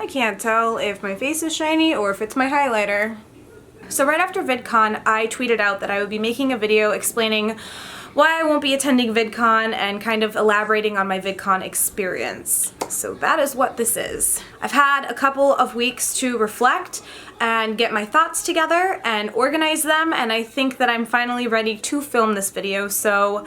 I can't tell if my face is shiny or if it's my highlighter. So right after VidCon, I tweeted out that I would be making a video explaining why I won't be attending VidCon and kind of elaborating on my VidCon experience. So that is what this is. I've had a couple of weeks to reflect and get my thoughts together and organize them, and I think that I'm finally ready to film this video, so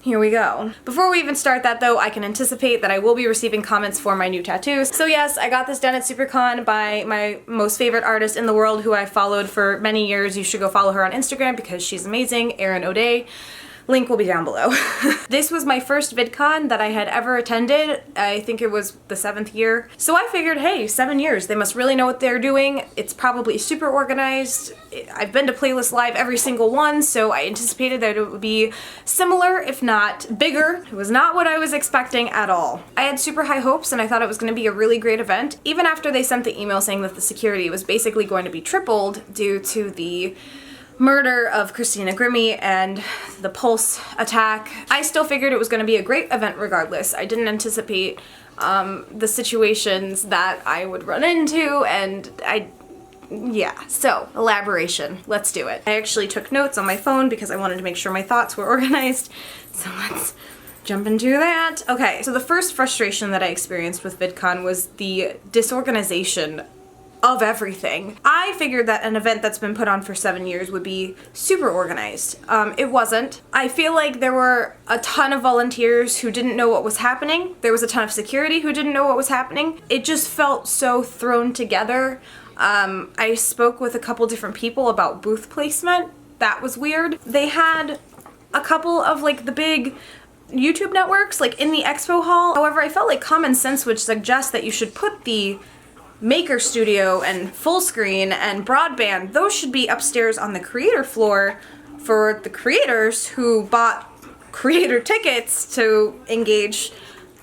here we go. Before we even start that though, I can anticipate that I will be receiving comments for my new tattoos. So yes, I got this done at SuperCon by my most favorite artist in the world who I followed for many years. You should go follow her on Instagram because she's amazing, Erin O'Day. Link will be down below. This was my first VidCon that I had ever attended. I think it was the 7th year. So I figured, hey, 7 years, they must really know what they're doing. It's probably super organized. I've been to Playlist Live every single one, so I anticipated that it would be similar, if not bigger. It was not what I was expecting at all. I had super high hopes and I thought it was gonna be a really great event, even after they sent the email saying that the security was basically going to be tripled due to the murder of Christina Grimmie and the Pulse attack. I still figured it was going to be a great event regardless. I didn't anticipate the situations that I would run into, and yeah, so elaboration. Let's do it. I actually took notes on my phone because I wanted to make sure my thoughts were organized. So let's jump into that. Okay, so the first frustration that I experienced with VidCon was the disorganization of everything. I figured that an event that's been put on for 7 years would be super organized. It wasn't. I feel like there were a ton of volunteers who didn't know what was happening. There was a ton of security who didn't know what was happening. It just felt so thrown together. I spoke with a couple different people about booth placement. That was weird. They had a couple of like the big YouTube networks like in the expo hall. However, I felt like common sense would suggest that you should put the Maker Studio and full screen and broadband, those should be upstairs on the creator floor for the creators who bought creator tickets to engage.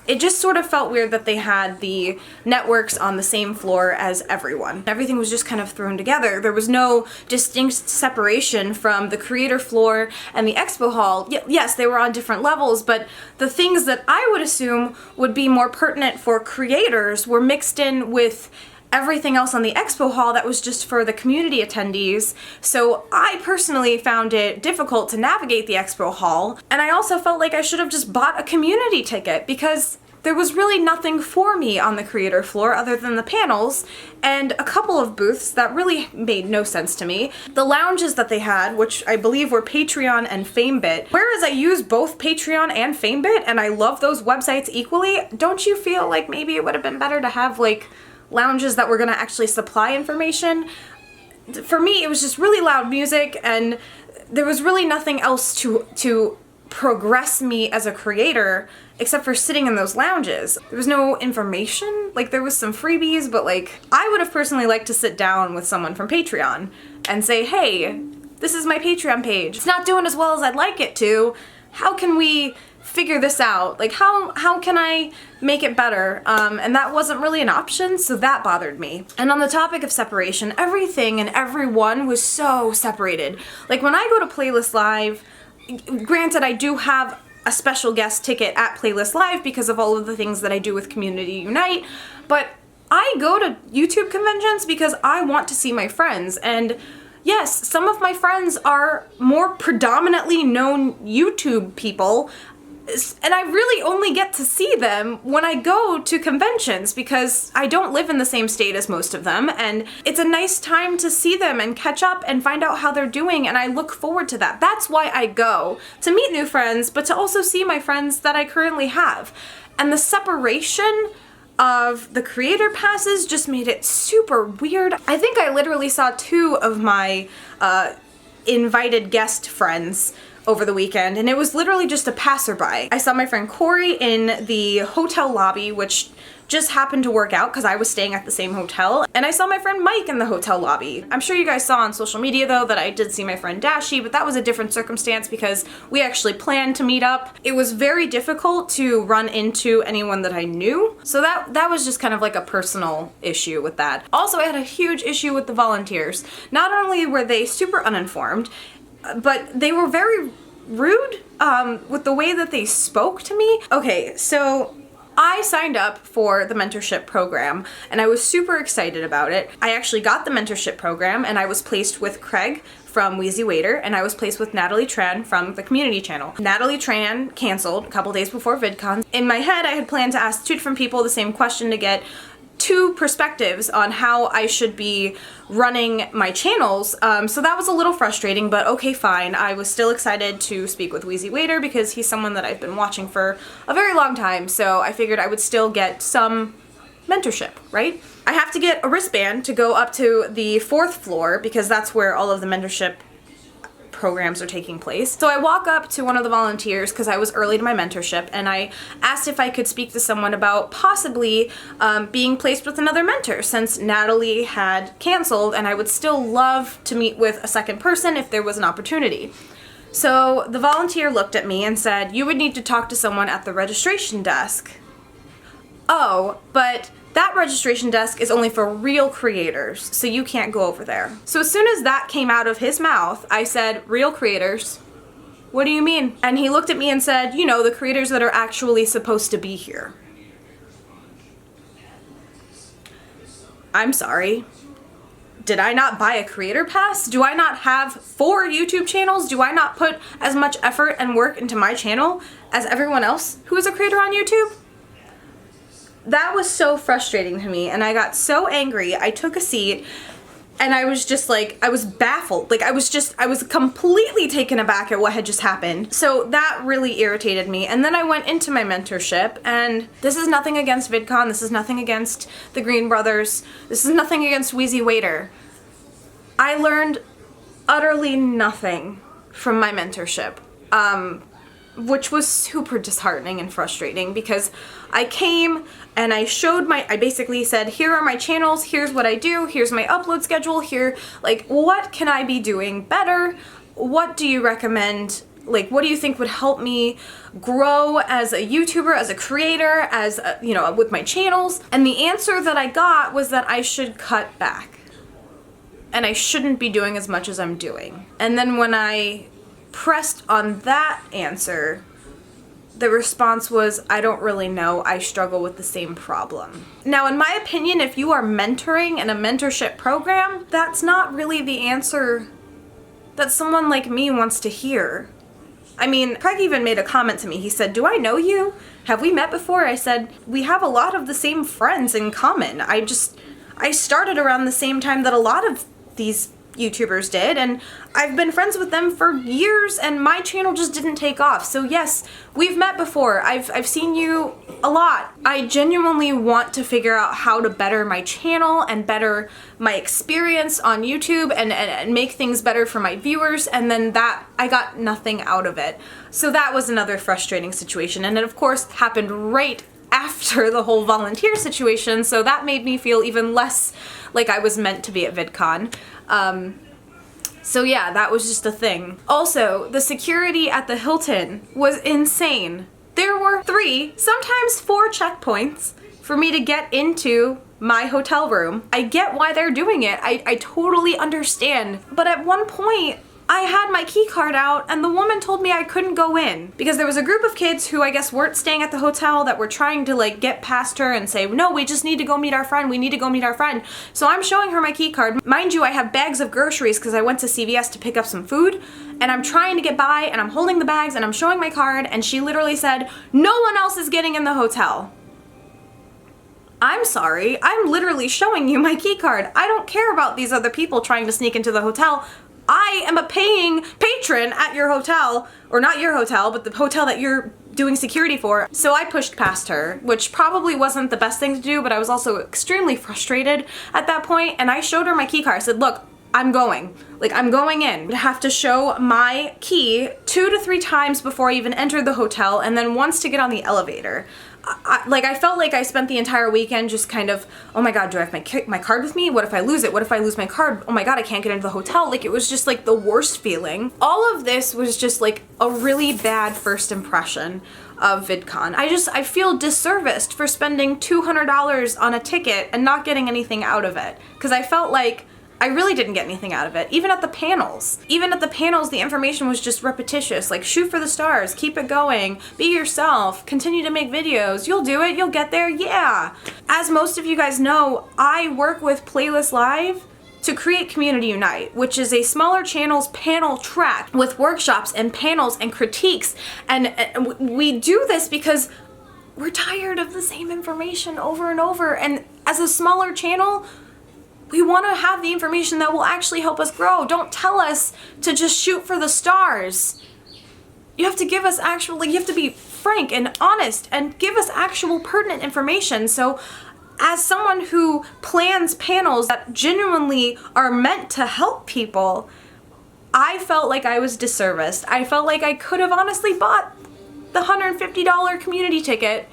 It just sort of felt weird that they had the networks on the same floor as everyone. Everything was just kind of thrown together. There was no distinct separation from the creator floor and the expo hall. Yes, they were on different levels, but the things that I would assume would be more pertinent for creators were mixed in with everything else on the expo hall that was just for the community attendees. So I personally found it difficult to navigate the expo hall, and I also felt like I should have just bought a community ticket because there was really nothing for me on the creator floor other than the panels and a couple of booths that really made no sense to me. The lounges that they had, which I believe were Patreon and FameBit, whereas I use both Patreon and FameBit and I love those websites equally, don't you feel like maybe it would have been better to have like lounges that were gonna actually supply information? For me, it was just really loud music and there was really nothing else to progress me as a creator except for sitting in those lounges. There was no information, like there was some freebies, but like I would have personally liked to sit down with someone from Patreon and say, hey, this is my Patreon page. It's not doing as well as I'd like it to. How can we figure this out? Like how can I make it better? And that wasn't really an option, so that bothered me. And on the topic of separation, everything and everyone was so separated. Like when I go to Playlist Live, granted I do have a special guest ticket at Playlist Live because of all of the things that I do with Community Unite, but I go to YouTube conventions because I want to see my friends, and yes, some of my friends are more predominantly known YouTube people, and I really only get to see them when I go to conventions because I don't live in the same state as most of them, and it's a nice time to see them and catch up and find out how they're doing, and I look forward to that. That's why I go, to meet new friends, but to also see my friends that I currently have. And the separation of the creator passes just made it super weird. I think I literally saw 2 of my invited guest friends over the weekend, and it was literally just a passerby. I saw my friend Corey in the hotel lobby, which just happened to work out because I was staying at the same hotel, and I saw my friend Mike in the hotel lobby. I'm sure you guys saw on social media though that I did see my friend Dashi, but that was a different circumstance because we actually planned to meet up. It was very difficult to run into anyone that I knew, so that was just kind of like a personal issue with that. Also, I had a huge issue with the volunteers. Not only were they super uninformed, but they were very rude with the way that they spoke to me. Okay, so I signed up for the mentorship program and I was super excited about it. I actually got the mentorship program and I was placed with Craig from Wheezy Waiter and I was placed with Natalie Tran from the community channel. Natalie Tran canceled a couple days before VidCon. In my head, I had planned to ask 2 different people the same question to get 2 perspectives on how I should be running my channels, so that was a little frustrating, but okay, fine. I was still excited to speak with Wheezy Waiter because he's someone that I've been watching for a very long time, so I figured I would still get some mentorship, right? I have to get a wristband to go up to the 4th floor because that's where all of the mentorship programs are taking place. So I walk up to one of the volunteers because I was early to my mentorship and I asked if I could speak to someone about possibly being placed with another mentor since Natalie had canceled and I would still love to meet with a second person if there was an opportunity. So the volunteer looked at me and said, "You would need to talk to someone at the registration desk." Oh, but that registration desk is only for real creators, so you can't go over there. So as soon as that came out of his mouth, I said, "Real creators? What do you mean?" And he looked at me and said, "You know, the creators that are actually supposed to be here." I'm sorry. Did I not buy a creator pass? Do I not have 4 YouTube channels? Do I not put as much effort and work into my channel as everyone else who is a creator on YouTube? That was so frustrating to me and I got so angry. I took a seat and I was just like, I was baffled. Like I was completely taken aback at what had just happened. So that really irritated me. And then I went into my mentorship and this is nothing against VidCon. This is nothing against the Green Brothers. This is nothing against Wheezy Waiter. I learned utterly nothing from my mentorship. Which was super disheartening and frustrating because I came and I basically said, here are my channels, here's what I do, here's my upload schedule, here, like, what can I be doing better? What do you recommend? Like, what do you think would help me grow as a YouTuber, as a creator, as, you know, with my channels? And the answer that I got was that I should cut back. And I shouldn't be doing as much as I'm doing. And then when I pressed on that answer, the response was, "I don't really know, I struggle with the same problem." Now, in my opinion, if you are mentoring in a mentorship program, that's not really the answer that someone like me wants to hear. I mean, Craig even made a comment to me. He said, "Do I know you? Have we met before?" I said, "We have a lot of the same friends in common. I started around the same time that a lot of these YouTubers did, and I've been friends with them for years and my channel just didn't take off. So yes, we've met before. I've seen you a lot. I genuinely want to figure out how to better my channel and better my experience on YouTube and make things better for my viewers, and then that I got nothing out of it. So that was another frustrating situation, and it of course happened right after the whole volunteer situation, so that made me feel even less like I was meant to be at VidCon. So yeah, that was just a thing. Also, the security at the Hilton was insane. There were 3, sometimes 4 checkpoints for me to get into my hotel room. I get why they're doing it. I totally understand. But at one point, I had my key card out and the woman told me I couldn't go in because there was a group of kids who I guess weren't staying at the hotel that were trying to like get past her and say, "No, we just need to go meet our friend. We need to go meet our friend." So I'm showing her my key card. Mind you, I have bags of groceries because I went to CVS to pick up some food and I'm trying to get by and I'm holding the bags and I'm showing my card and she literally said, "No one else is getting in the hotel." I'm sorry, I'm literally showing you my key card. I don't care about these other people trying to sneak into the hotel. I am a paying patron at your hotel, or not your hotel, but the hotel that you're doing security for. So I pushed past her, which probably wasn't the best thing to do, but I was also extremely frustrated at that point, and I showed her my key card. I said, "Look, I'm going. Like, I'm going in." I have to show my key 2 to 3 times before I even entered the hotel, and then once to get on the elevator. I felt like I spent the entire weekend just kind of, oh my god, do I have my card with me? What if I lose it? What if I lose my card? Oh my god, I can't get into the hotel. Like, it was just like the worst feeling. All of this was just like a really bad first impression of VidCon. I feel disserviced for spending $200 on a ticket and not getting anything out of it. Because I felt like I really didn't get anything out of it. Even at the panels. Even at the panels, the information was just repetitious. Like, shoot for the stars, keep it going, be yourself, continue to make videos. You'll do it, you'll get there, yeah. As most of you guys know, I work with Playlist Live to create Community Unite, which is a smaller channels panel track with workshops and panels and critiques. And we do this because we're tired of the same information over and over. And as a smaller channel, we want to have the information that will actually help us grow. Don't tell us to just shoot for the stars. You have to give us you have to be frank and honest and give us actual pertinent information. So as someone who plans panels that genuinely are meant to help people, I felt like I was disserviced. I felt like I could have honestly bought the $150 community ticket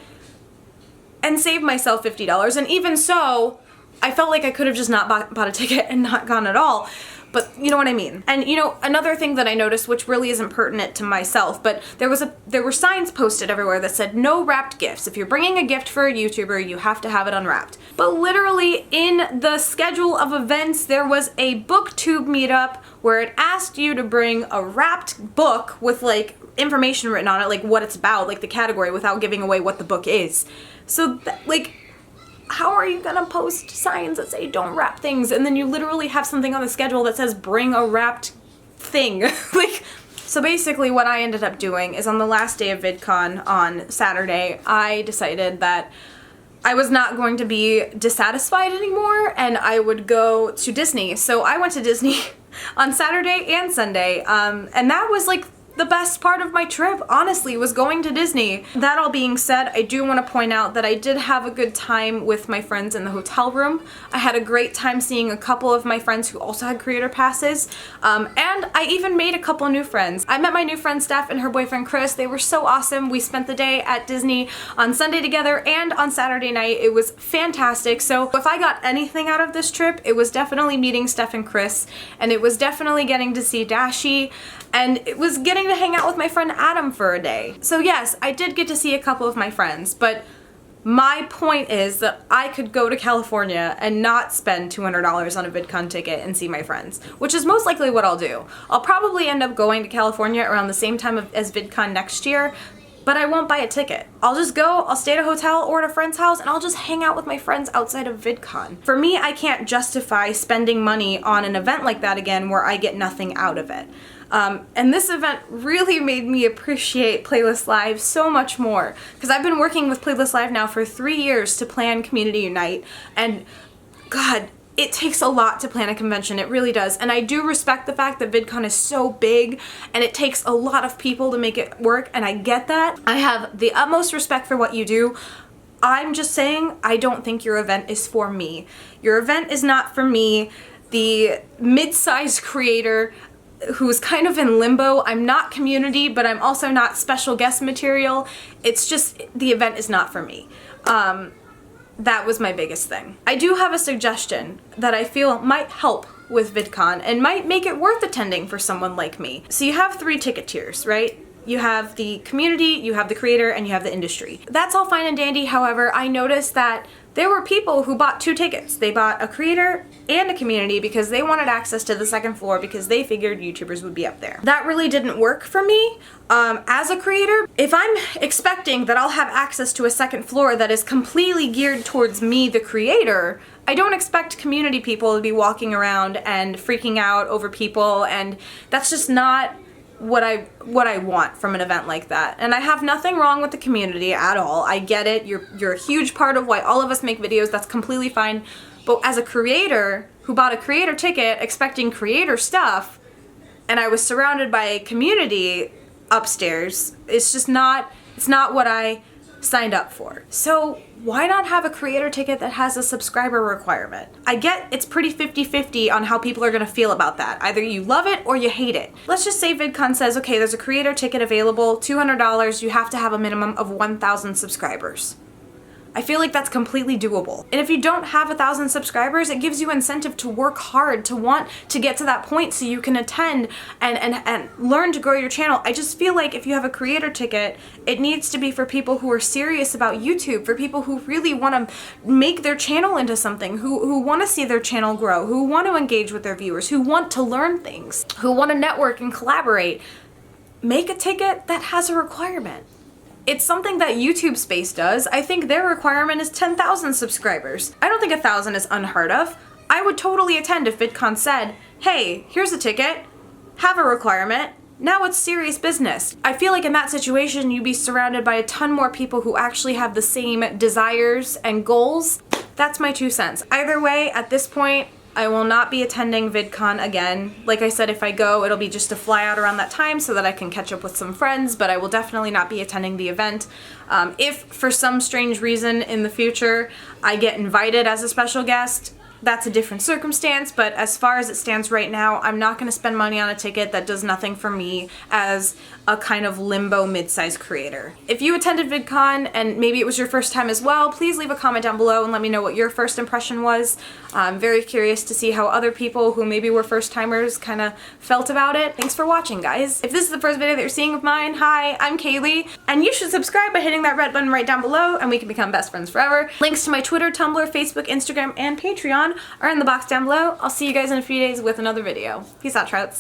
and saved myself $50. And even so, I felt like I could have just not bought a ticket and not gone at all. But you know what I mean. And you know, another thing that I noticed, which really isn't pertinent to myself, but there were signs posted everywhere that said no wrapped gifts. If you're bringing a gift for a YouTuber, you have to have it unwrapped. But literally in the schedule of events, there was a booktube meetup where it asked you to bring a wrapped book with like information written on it, like what it's about, like the category, without giving away what the book is. So like, how are you gonna post signs that say don't wrap things and then you literally have something on the schedule that says bring a wrapped thing? Like, so basically what I ended up doing is on the last day of VidCon on Saturday, I decided that I was not going to be dissatisfied anymore and I would go to Disney. So I went to Disney on Saturday and Sunday, and that was like the best part of my trip, honestly, was going to Disney. That all being said, I do want to point out that I did have a good time with my friends in the hotel room. I had a great time seeing a couple of my friends who also had creator passes, and I even made a couple new friends. I met my new friend Steph and her boyfriend Chris. They were so awesome. We spent the day at Disney on Sunday together and on Saturday night. It was fantastic. So if I got anything out of this trip, it was definitely meeting Steph and Chris, and it was definitely getting to see Dashi, and it was getting to hang out with my friend Adam for a day. So yes, I did get to see a couple of my friends, but my point is that I could go to California and not spend $200 on a VidCon ticket and see my friends, which is most likely what I'll do. I'll probably end up going to California around the same time as VidCon next year, but I won't buy a ticket. I'll just go, I'll stay at a hotel or at a friend's house, and I'll just hang out with my friends outside of VidCon. For me, I can't justify spending money on an event like that again where I get nothing out of it. And this event really made me appreciate Playlist Live so much more, because I've been working with Playlist Live now for 3 years to plan Community Unite, and God, it takes a lot to plan a convention, it really does. And I do respect the fact that VidCon is so big and it takes a lot of people to make it work, and I get that. I have the utmost respect for what you do. I'm just saying, I don't think your event is for me. Your event is not for me, the mid-sized creator who's kind of in limbo. I'm not community, but I'm also not special guest material. It's just, the event is not for me. That was my biggest thing. I do have a suggestion that I feel might help with VidCon and might make it worth attending for someone like me. So you have 3 ticket tiers, right? You have the community, you have the creator, and you have the industry. That's all fine and dandy. However, I noticed that there were people who bought 2 tickets. They bought a creator and a community because they wanted access to the second floor because they figured YouTubers would be up there. That really didn't work for me. As a creator, if I'm expecting that I'll have access to a second floor that is completely geared towards me, the creator, I don't expect community people to be walking around and freaking out over people, and that's just not what I want from an event like that. And I have nothing wrong with the community at all. I get it. You're a huge part of why all of us make videos. That's completely fine. But as a creator who bought a creator ticket expecting creator stuff, and I was surrounded by a community upstairs, it's just not, it's not what I signed up for. So why not have a creator ticket that has a subscriber requirement? I get it's pretty 50-50 on how people are gonna feel about that. Either you love it or you hate it. Let's just say VidCon says, okay, there's a creator ticket available, $200, you have to have a minimum of 1,000 subscribers. I feel like that's completely doable. And if you don't have 1,000 subscribers, it gives you incentive to work hard, to want to get to that point so you can attend and learn to grow your channel. I just feel like if you have a creator ticket, it needs to be for people who are serious about YouTube, for people who really want to make their channel into something, who want to see their channel grow, who want to engage with their viewers, who want to learn things, who want to network and collaborate. Make a ticket that has a requirement. It's something that YouTube Space does. I think their requirement is 10,000 subscribers. I don't think 1,000 is unheard of. I would totally attend if Vidcon said, hey, here's a ticket, have a requirement, now it's serious business. I feel like in that situation, you'd be surrounded by a ton more people who actually have the same desires and goals. That's my 2 cents. Either way, at this point, I will not be attending Vidcon again. Like I said, if I go, it'll be just to fly out around that time so that I can catch up with some friends, but I will definitely not be attending the event. If for some strange reason in the future I get invited as a special guest, that's a different circumstance, but as far as it stands right now, I'm not going to spend money on a ticket that does nothing for me as a kind of limbo mid-sized creator. If you attended Vidcon and maybe it was your first time as well, please leave a comment down below and let me know what your first impression was. I'm very curious to see how other people who maybe were first timers kind of felt about it. Thanks for watching, guys. If this is the first video that you're seeing of mine, hi, I'm Kayleigh, and you should subscribe by hitting that red button right down below and we can become best friends forever. Links to my Twitter, Tumblr, Facebook, Instagram, and Patreon are in the box down below. I'll see you guys in a few days with another video. Peace out, Trouts.